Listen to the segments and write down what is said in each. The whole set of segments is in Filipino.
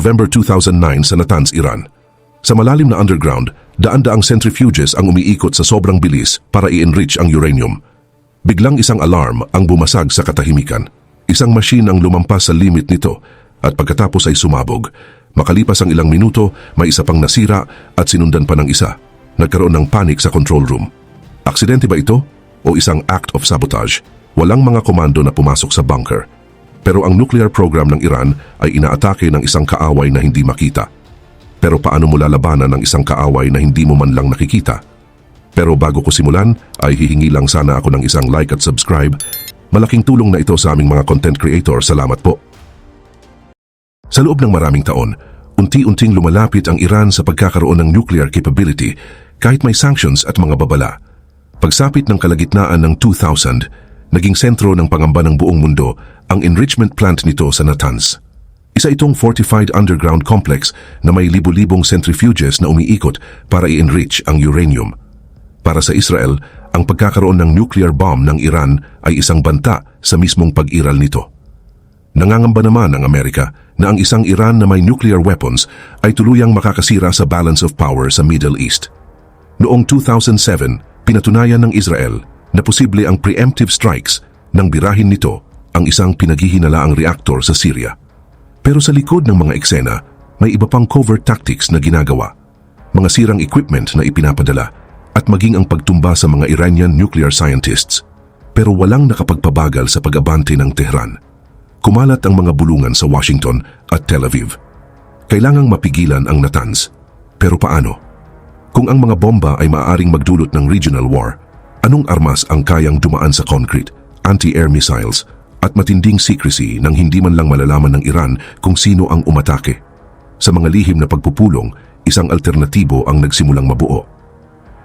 November 2009 sa Natanz, Iran. Sa malalim na underground, daan-daang centrifuges ang umiikot sa sobrang bilis para i-enrich ang uranium. Biglang isang alarm ang bumasag sa katahimikan. Isang machine ang lumampas sa limit nito at pagkatapos ay sumabog. Makalipas ang ilang minuto, may isa pang nasira at sinundan pa ng isa. Nagkaroon ng panic sa control room. Aksidente ba ito o isang act of sabotage? Walang mga komando na pumasok sa bunker. Pero ang nuclear program ng Iran ay inaatake ng isang kaaway na hindi makita. Pero paano mo lalabanan ng isang kaaway na hindi mo man lang nakikita? Pero bago ko simulan, ay hihingi lang sana ako ng isang like at subscribe. Malaking tulong na ito sa aming mga content creator. Salamat po. Sa loob ng maraming taon, unti-unting lumalapit ang Iran sa pagkakaroon ng nuclear capability kahit may sanctions at mga babala. Pagsapit ng kalagitnaan ng 2000, naging sentro ng pangamba ng buong mundo ang enrichment plant nito sa Natanz. Isa itong fortified underground complex na may libu-libong centrifuges na umiikot para i-enrich ang uranium. Para sa Israel, ang pagkakaroon ng nuclear bomb ng Iran ay isang banta sa mismong pag-iral nito. Nangangamba naman ang Amerika na ang isang Iran na may nuclear weapons ay tuluyang makakasira sa balance of power sa Middle East. Noong 2007, pinatunayan ng Israel na posible ang preemptive strikes nang birahin nito ang isang pinaghihinalaang reaktor sa Syria. Pero sa likod ng mga eksena, may iba pang covert tactics na ginagawa, mga sirang equipment na ipinapadala, at maging ang pagtumba sa mga Iranian nuclear scientists. Pero walang nakapagpabagal sa pag-abante ng Tehran. Kumalat ang mga bulungan sa Washington at Tel Aviv. Kailangang mapigilan ang Natanz. Pero paano? Kung ang mga bomba ay maaaring magdulot ng regional war, anong armas ang kayang dumaan sa concrete, anti-air missiles, at matinding secrecy nang hindi man lang malalaman ng Iran kung sino ang umatake? Sa mga lihim na pagpupulong, isang alternatibo ang nagsimulang mabuo.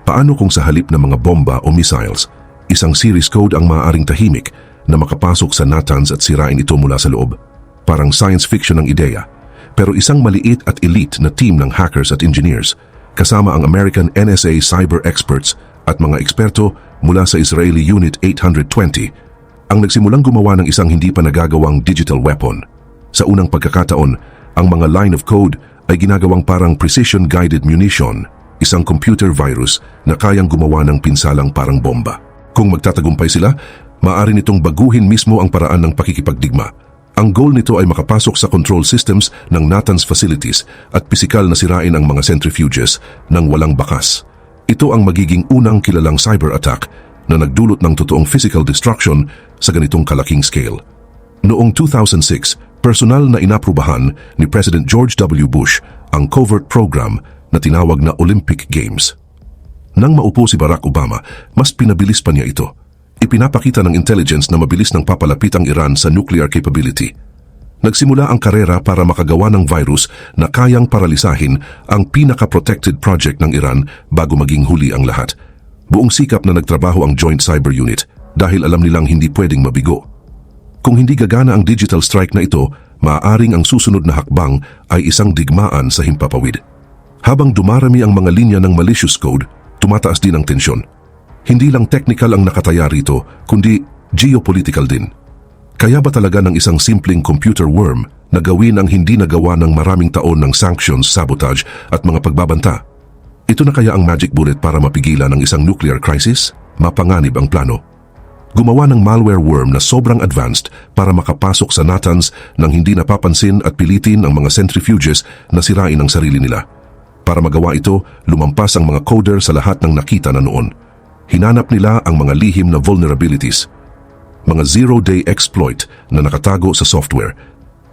Paano kung sa halip ng mga bomba o missiles, isang series code ang maaaring tahimik na makapasok sa Natanz at sirain ito mula sa loob? Parang science fiction ang ideya, pero isang maliit at elite na team ng hackers at engineers, kasama ang American NSA cyber experts at mga eksperto mula sa Israeli Unit 820, ang nagsimulang gumawa ng isang hindi pa nagagawang digital weapon. Sa unang pagkakataon, ang mga line of code ay ginagawang parang precision-guided munition, isang computer virus na kayang gumawa ng pinsalang parang bomba. Kung magtatagumpay sila, maaari nitong baguhin mismo ang paraan ng pakikipagdigma. Ang goal nito ay makapasok sa control systems ng Natanz facilities at pisikal na sirain ang mga centrifuges ng walang bakas. Ito ang magiging unang kilalang cyber attack na nagdulot ng totoong physical destruction sa ganitong kalaking scale. Noong 2006, personal na inaprubahan ni President George W. Bush ang covert program na tinawag na Olympic Games. Nang maupo si Barack Obama, mas pinabilis pa niya ito. Ipinapakita ng intelligence na mabilis nang papalapit ang Iran sa nuclear capability. Nagsimula ang karera para makagawa ng virus na kayang paralisahin ang pinaka-protected project ng Iran bago maging huli ang lahat. Buong sikap na nagtrabaho ang Joint Cyber Unit dahil alam nilang hindi pwedeng mabigo. Kung hindi gagana ang digital strike na ito, maaaring ang susunod na hakbang ay isang digmaan sa himpapawid. Habang dumarami ang mga linya ng malicious code, tumataas din ang tensyon. Hindi lang technical ang nakataya rito, kundi geopolitical din. Kaya ba talaga ng isang simpleng computer worm na gawin ang hindi nagawa ng maraming taon ng sanctions, sabotage at mga pagbabanta? Ito na kaya ang magic bullet para mapigilan ang isang nuclear crisis? Mapanganib ang plano. Gumawa ng malware worm na sobrang advanced para makapasok sa Natanz nang hindi napapansin at pilitin ang mga centrifuges na sirain ang sarili nila. Para magawa ito, lumampas ang mga coder sa lahat ng nakita na noon. Hinanap nila ang mga lihim na vulnerabilities, mga zero-day exploit na nakatago sa software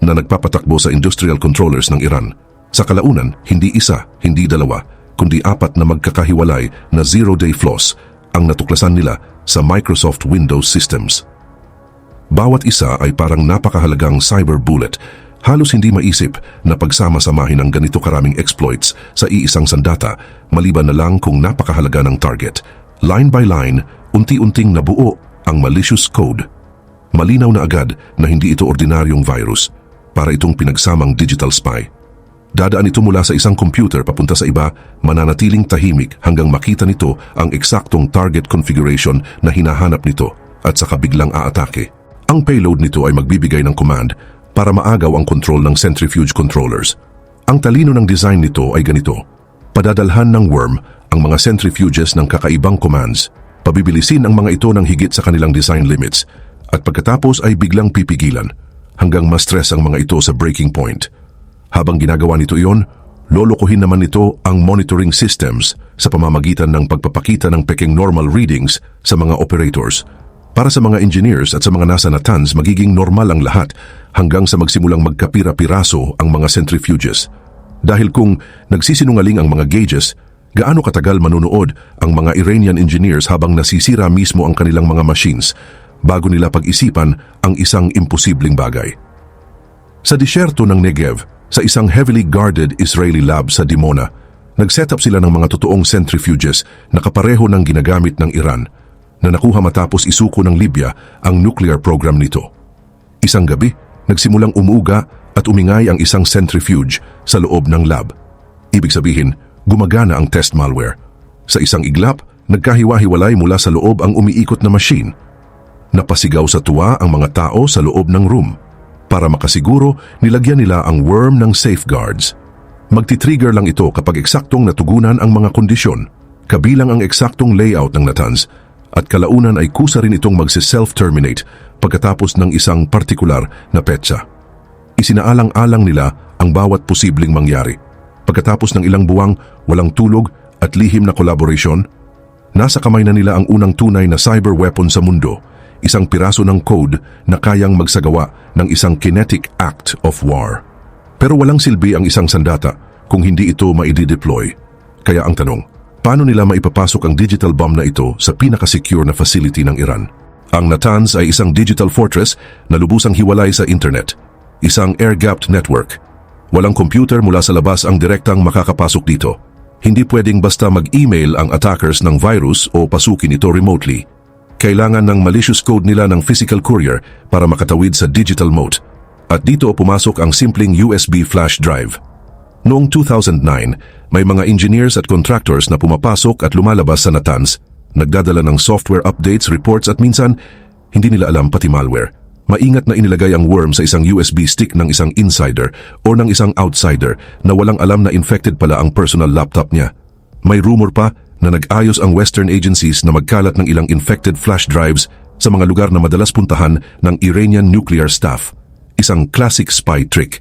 na nagpapatakbo sa industrial controllers ng Iran. Sa kalaunan, hindi isa, hindi dalawa, kundi 4 na magkakahiwalay na zero-day flaws ang natuklasan nila sa Microsoft Windows systems. Bawat isa ay parang napakahalagang cyber bullet. Halos hindi maisip na pagsama-samahin ang ganito karaming exploits sa iisang sandata maliban na lang kung napakahalaga ng target. Line by line, unti-unting nabuo ang malicious code. Malinaw na agad na hindi ito ordinaryong virus, para itong pinagsamang digital spy. Dadaan ito mula sa isang computer papunta sa iba, mananatiling tahimik hanggang makita nito ang eksaktong target configuration na hinahanap nito at saka biglang aatake. Ang payload nito ay magbibigay ng command para maagaw ang control ng centrifuge controllers. Ang talino ng design nito ay ganito. Padadalhan ng worm ang mga centrifuges ng kakaibang commands. Pabibilisin ang mga ito ng higit sa kanilang design limits at pagkatapos ay biglang pipigilan hanggang ma-stress ang mga ito sa breaking point. Habang ginagawa nito iyon, lolokohin naman nito ang monitoring systems sa pamamagitan ng pagpapakita ng peking normal readings sa mga operators. Para sa mga engineers at sa mga nasa Natanz, magiging normal ang lahat hanggang sa magsimulang magkapira-piraso ang mga centrifuges. Dahil kung nagsisinungaling ang mga gauges, gaano katagal manunood ang mga Iranian engineers habang nasisira mismo ang kanilang mga machines bago nila pag-isipan ang isang imposibleng bagay. Sa disyerto ng Negev, sa isang heavily guarded Israeli lab sa Dimona, nag-setup sila ng mga totoong centrifuges na kapareho ng ginagamit ng Iran na nakuha matapos isuko ng Libya ang nuclear program nito. Isang gabi, nagsimulang umuga at umingay ang isang centrifuge sa loob ng lab. Ibig sabihin, gumagana ang test malware. Sa isang iglap, nagkahiwa-hiwalay mula sa loob ang umiikot na machine. Napasigaw sa tuwa ang mga tao sa loob ng room. Para makasiguro, nilagyan nila ang worm ng safeguards. Magti-trigger lang ito kapag eksaktong natugunan ang mga kondisyon, kabilang ang eksaktong layout ng Natanz, at kalaunan ay kusa rin itong magse-self-terminate pagkatapos ng isang partikular na petsa. Isinaalang-alang nila ang bawat posibleng mangyari. Pagkatapos ng ilang buwang, walang tulog at lihim na collaboration, nasa kamay na nila ang unang tunay na cyber weapon sa mundo, isang piraso ng code na kayang magsagawa ng isang kinetic act of war. Pero walang silbi ang isang sandata kung hindi ito maidi-deploy. Kaya ang tanong, paano nila maipapasok ang digital bomb na ito sa pinaka-secure na facility ng Iran? Ang Natanz ay isang digital fortress na lubusang hiwalay sa internet, isang air-gapped network. Walang computer mula sa labas ang direktang makakapasok dito. Hindi pwedeng basta mag-email ang attackers ng virus o pasukin ito remotely. Kailangan ng malicious code nila ng physical courier para makatawid sa digital moat. At dito pumasok ang simpleng USB flash drive. Noong 2009, may mga engineers at contractors na pumapasok at lumalabas sa Natanz, nagdadala ng software updates, reports at minsan, hindi nila alam pati malware. Maingat na inilagay ang worm sa isang USB stick ng isang insider o ng isang outsider na walang alam na infected pala ang personal laptop niya. May rumor pa na nag-ayos ang Western agencies na magkalat ng ilang infected flash drives sa mga lugar na madalas puntahan ng Iranian nuclear staff. Isang classic spy trick.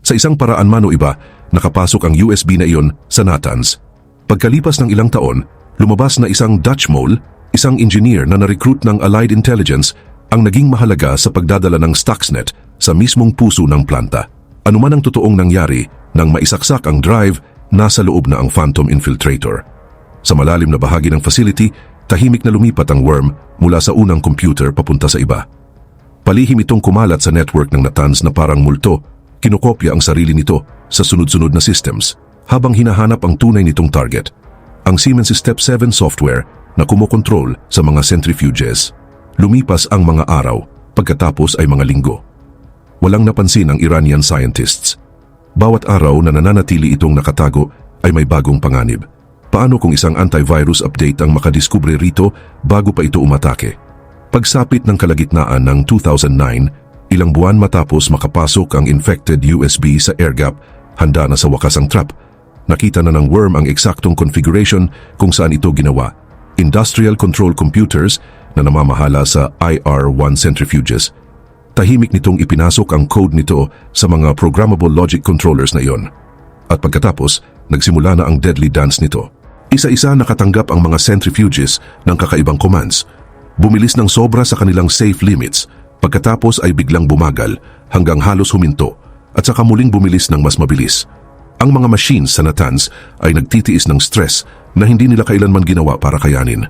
Sa isang paraan man o iba, nakapasok ang USB na iyon sa Natanz. Pagkalipas ng ilang taon, lumabas na isang Dutch mole, isang engineer na na-recruit ng Allied Intelligence, ang naging mahalaga sa pagdadala ng Stuxnet sa mismong puso ng planta. Ano man ang totoong nangyari nang maisaksak ang drive, nasa loob na ang Phantom Infiltrator. Sa malalim na bahagi ng facility, tahimik na lumipat ang worm mula sa unang computer papunta sa iba. Palihim itong kumalat sa network ng Natanz na parang multo, kinokopya ang sarili nito sa sunod-sunod na systems habang hinahanap ang tunay nitong target, ang Siemens Step 7 software na kumokontrol sa mga centrifuges. Lumipas ang mga araw, pagkatapos ay mga linggo. Walang napansin ang Iranian scientists. Bawat araw na nananatili itong nakatago ay may bagong panganib. Paano kung isang antivirus update ang makadiskubre rito bago pa ito umatake? Pagsapit ng kalagitnaan ng 2009, ilang buwan matapos makapasok ang infected USB sa airgap, handa na sa wakas ang trap. Nakita na ng worm ang eksaktong configuration kung saan ito ginawa. Industrial control computers na namamahala sa IR-1 centrifuges. Tahimik nitong ipinasok ang code nito sa mga programmable logic controllers na iyon. At pagkatapos, nagsimula na ang deadly dance nito. Isa-isa nakatanggap ang mga centrifuges ng kakaibang commands. Bumilis ng sobra sa kanilang safe limits, pagkatapos ay biglang bumagal hanggang halos huminto at saka muling bumilis ng mas mabilis. Ang mga machines sa Natanz ay nagtitiis ng stress na hindi nila kailanman ginawa para kayanin.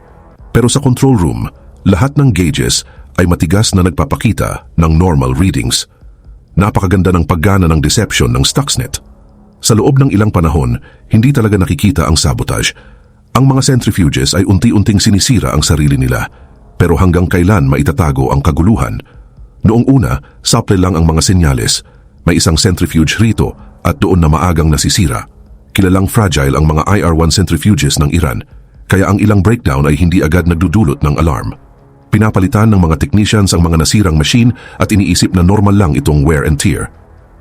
Pero sa control room, lahat ng gauges ay matigas na nagpapakita ng normal readings. Napakaganda ng paggana ng deception ng Stuxnet. Sa loob ng ilang panahon, hindi talaga nakikita ang sabotage. Ang mga centrifuges ay unti-unting sinisira ang sarili nila. Pero hanggang kailan maitatago ang kaguluhan? Noong una, supply lang ang mga senyales. May isang centrifuge rito at doon na maagang nasisira. Kilalang fragile ang mga IR-1 centrifuges ng Iran, kaya ang ilang breakdown ay hindi agad nagdudulot ng alarm. Pinapalitan ng mga technicians ang mga nasirang machine at iniisip na normal lang itong wear and tear.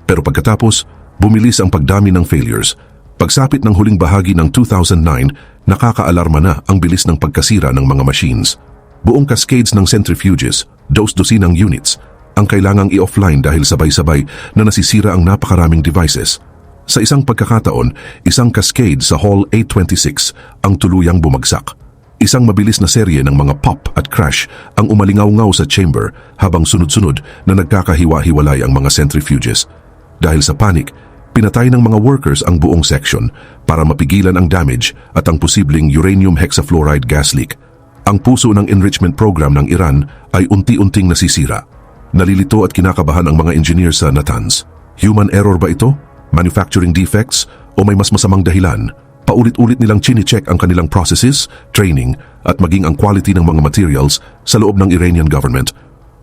Pero pagkatapos, Bumilis ang pagdami ng failures. Pagsapit ng huling bahagi ng 2009, nakakaalarma na ang bilis ng pagkasira ng mga machines. Buong cascades ng centrifuges, dos-dosinang units, ang kailangang i-offline dahil sabay-sabay na nasisira ang napakaraming devices. Sa isang pagkakataon, isang cascade sa Hall 826 ang tuluyang bumagsak. Isang mabilis na serye ng mga pop at crash ang umalingaw-ngaw sa chamber habang sunod-sunod na nagkakahiwa-hiwalay ang mga centrifuges. Dahil sa panic, pinatay ng mga workers ang buong section para mapigilan ang damage at ang posibleng uranium hexafluoride gas leak. Ang puso ng enrichment program ng Iran ay unti-unting nasisira. Nalilito at kinakabahan ang mga engineer sa Natanz. Human error ba ito? Manufacturing defects? O may mas masamang dahilan? Paulit-ulit nilang chine-check ang kanilang processes, training, at maging ang quality ng mga materials sa loob ng Iranian government.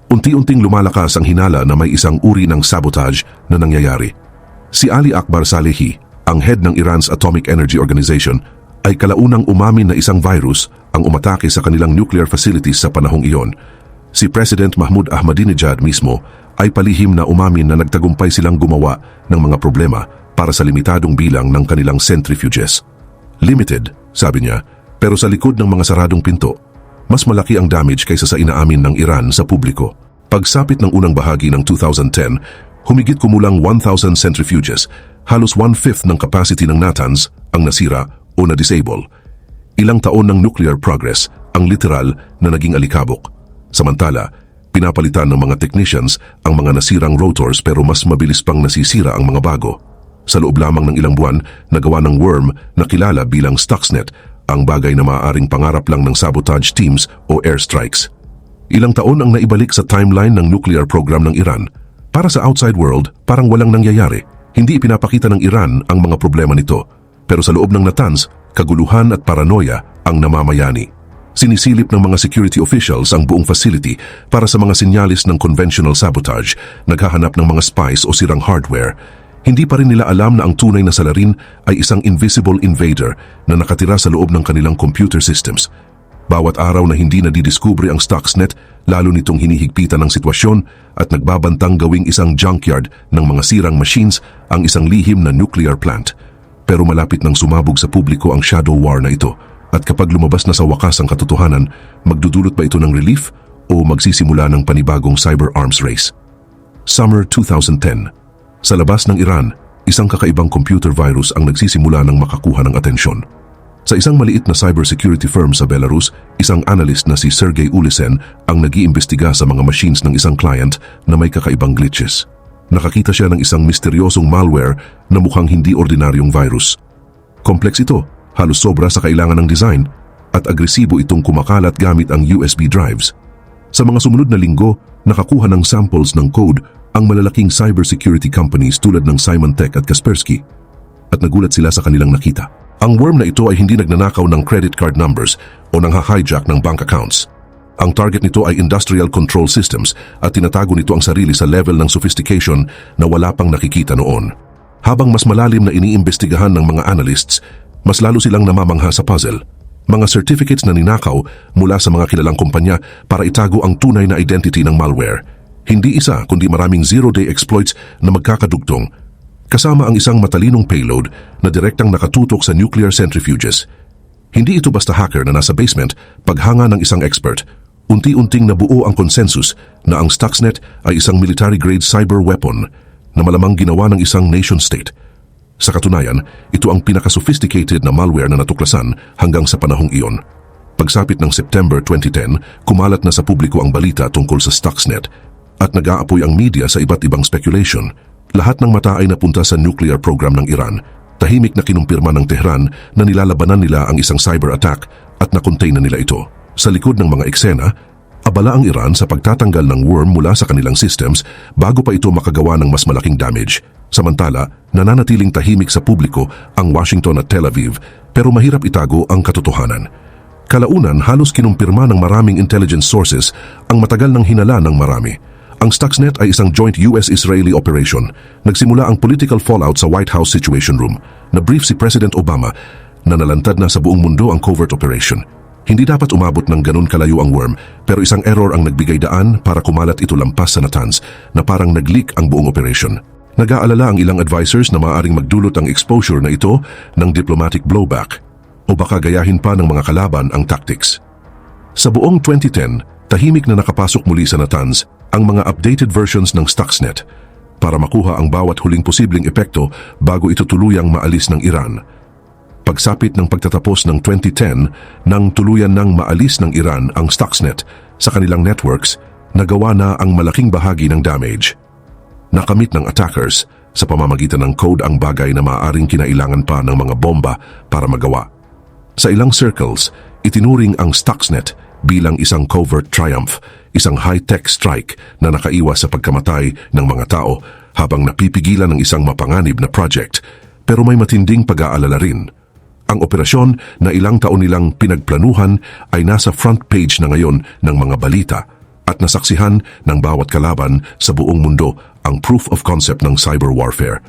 Unti-unting lumalakas ang hinala na may isang uri ng sabotage na nangyayari. Si Ali Akbar Salehi, ang head ng Iran's Atomic Energy Organization, ay kalaunang umamin na isang virus ang umatake sa kanilang nuclear facilities sa panahong iyon. Si President Mahmoud Ahmadinejad mismo ay palihim na umamin na nagtagumpay silang gumawa ng mga problema para sa limitadong bilang ng kanilang centrifuges. Limited, sabi niya, pero sa likod ng mga saradong pinto, mas malaki ang damage kaysa sa inaamin ng Iran sa publiko. Pagsapit ng unang bahagi ng 2010, humigit kumulang 1,000 centrifuges, halos 1/5 ng capacity ng Natanz ang nasira o na-disable. Ilang taon ng nuclear progress ang literal na naging alikabok. Samantala, pinapalitan ng mga technicians ang mga nasirang rotors pero mas mabilis pang nasisira ang mga bago. Sa loob lamang ng ilang buwan, nagawa ng worm na kilala bilang Stuxnet ang bagay na maaaring pangarap lang ng sabotage teams o airstrikes. Ilang taon ang naibalik sa timeline ng nuclear program ng Iran. Para sa outside world, parang walang nangyayari. Hindi ipinapakita ng Iran ang mga problema nito. Pero sa loob ng Natanz, kaguluhan at paranoia ang namamayani. Sinisilip ng mga security officials ang buong facility para sa mga sinyalis ng conventional sabotage, naghahanap ng mga spies o sirang hardware. Hindi pa rin nila alam na ang tunay na salarin ay isang invisible invader na nakatira sa loob ng kanilang computer systems. Bawat araw na hindi nadidiskubre ang Stuxnet, lalo nitong hinihigpitan ng sitwasyon at nagbabantang gawing isang junkyard ng mga sirang machines ang isang lihim na nuclear plant. Pero malapit nang sumabog sa publiko ang shadow war na ito at kapag lumabas na sa wakas ang katotohanan, magdudulot ba ito ng relief o magsisimula ng panibagong cyber arms race? Summer 2010. Sa labas ng Iran, isang kakaibang computer virus ang nagsisimula ng makakuha ng atensyon. Sa isang maliit na cybersecurity firm sa Belarus, isang analyst na si Sergey Ulisen ang nag-iimbestiga sa mga machines ng isang client na may kakaibang glitches. Nakakita siya ng isang misteryosong malware na mukhang hindi ordinaryong virus. Kompleks ito, halos sobra sa kailangan ng design, at agresibo itong kumakalat gamit ang USB drives. Sa mga sumunod na linggo, nakakuha ng samples ng code ang malalaking cybersecurity companies tulad ng Symantec at Kaspersky, at nagulat sila sa kanilang nakita. Ang worm na ito ay hindi nagnanakaw ng credit card numbers o nangha-hijack ng bank accounts. Ang target nito ay industrial control systems at tinatago nito ang sarili sa level ng sophistication na wala pang nakikita noon. Habang mas malalim na iniimbestigahan ng mga analysts, mas lalo silang namamangha sa puzzle. Mga certificates na ninakaw mula sa mga kilalang kumpanya para itago ang tunay na identity ng malware. Hindi isa kundi maraming zero-day exploits na magkakadugtong, kasama ang isang matalinong payload na direktang nakatutok sa nuclear centrifuges. Hindi ito basta hacker na nasa basement, paghanga ng isang expert. Unti-unting nabuo ang consensus na ang Stuxnet ay isang military-grade cyber weapon na malamang ginawa ng isang nation-state. Sa katunayan, ito ang pinaka-sophisticated na malware na natuklasan hanggang sa panahong iyon. Pagsapit ng September 2010, kumalat na sa publiko ang balita tungkol sa Stuxnet at nag-aapoy ang media sa iba't ibang speculation. Lahat ng mata ay napunta sa nuclear program ng Iran. Tahimik na kinumpirma ng Tehran na nilalabanan nila ang isang cyber attack at nakontain na nila ito. Sa likod ng mga eksena, abala ang Iran sa pagtatanggal ng worm mula sa kanilang systems bago pa ito makagawa ng mas malaking damage. Samantala, nananatiling tahimik sa publiko ang Washington at Tel Aviv pero mahirap itago ang katotohanan. Kalaunan, halos kinumpirma ng maraming intelligence sources ang matagal ng hinala ng marami. Ang Stuxnet ay isang joint US-Israeli operation. Nagsimula ang political fallout sa White House Situation Room. Na-brief si President Obama na nalantad na sa buong mundo ang covert operation. Hindi dapat umabot ng ganun kalayo ang worm, pero isang error ang nagbigay daan para kumalat ito lampas sa Natanz na parang nag-leak ang buong operation. Nag-aalala ang ilang advisors na maaaring magdulot ang exposure na ito ng diplomatic blowback o baka gayahin pa ng mga kalaban ang tactics. Sa buong 2010, tahimik na nakapasok muli sa Natanz ang mga updated versions ng Stuxnet para makuha ang bawat huling posibleng epekto bago ito tuluyang maalis ng Iran. Pagsapit ng pagtatapos ng 2010, nang tuluyan nang maalis ng Iran ang Stuxnet sa kanilang networks, nagawa na ang malaking bahagi ng damage. Nakamit ng attackers sa pamamagitan ng code ang bagay na maaaring kinailangan pa ng mga bomba para magawa. Sa ilang circles, itinuring ang Stuxnet bilang isang covert triumph, isang high-tech strike na nakaiwas sa pagkamatay ng mga tao habang napipigilan ng isang mapanganib na project. Pero may matinding pag-aalala rin. Ang operasyon na ilang taon nilang pinagplanuhan ay nasa front page na ngayon ng mga balita at nasaksihan ng bawat kalaban sa buong mundo ang proof of concept ng cyber warfare.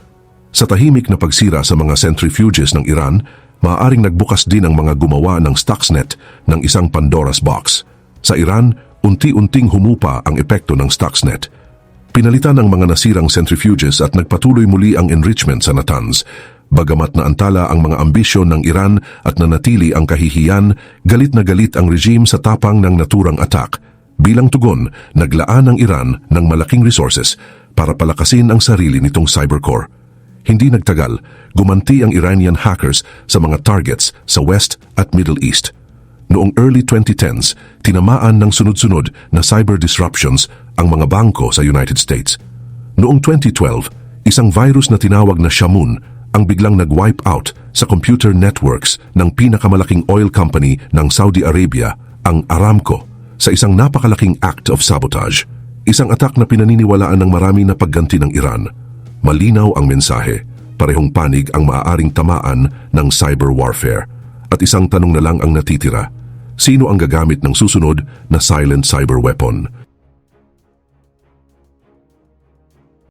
Sa tahimik na pagsira sa mga centrifuges ng Iran, maaaring nagbukas din ang mga gumawa ng Stuxnet ng isang Pandora's box. Sa Iran, unti-unting humupa ang epekto ng Stuxnet. Pinalitan ng mga nasirang centrifuges at nagpatuloy muli ang enrichment sa Natanz. Bagamat naantala ang mga ambisyon ng Iran at nanatili ang kahihiyan, galit na galit ang regime sa tapang ng naturang attack. Bilang tugon, naglaan ang Iran ng malaking resources para palakasin ang sarili nitong cybercore. Hindi nagtagal, gumanti ang Iranian hackers sa mga targets sa West at Middle East. Noong early 2010s, tinamaan ng sunod-sunod na cyber disruptions ang mga bangko sa United States. Noong 2012, isang virus na tinawag na Shamoon ang biglang nag-wipe out sa computer networks ng pinakamalaking oil company ng Saudi Arabia, ang Aramco, sa isang napakalaking act of sabotage. Isang attack na pinaniniwalaan ng marami na pagganti ng Iran. Malinaw ang mensahe, parehong panig ang maaaring tamaan ng cyber warfare. At isang tanong na lang ang natitira, sino ang gagamit ng susunod na silent cyber weapon?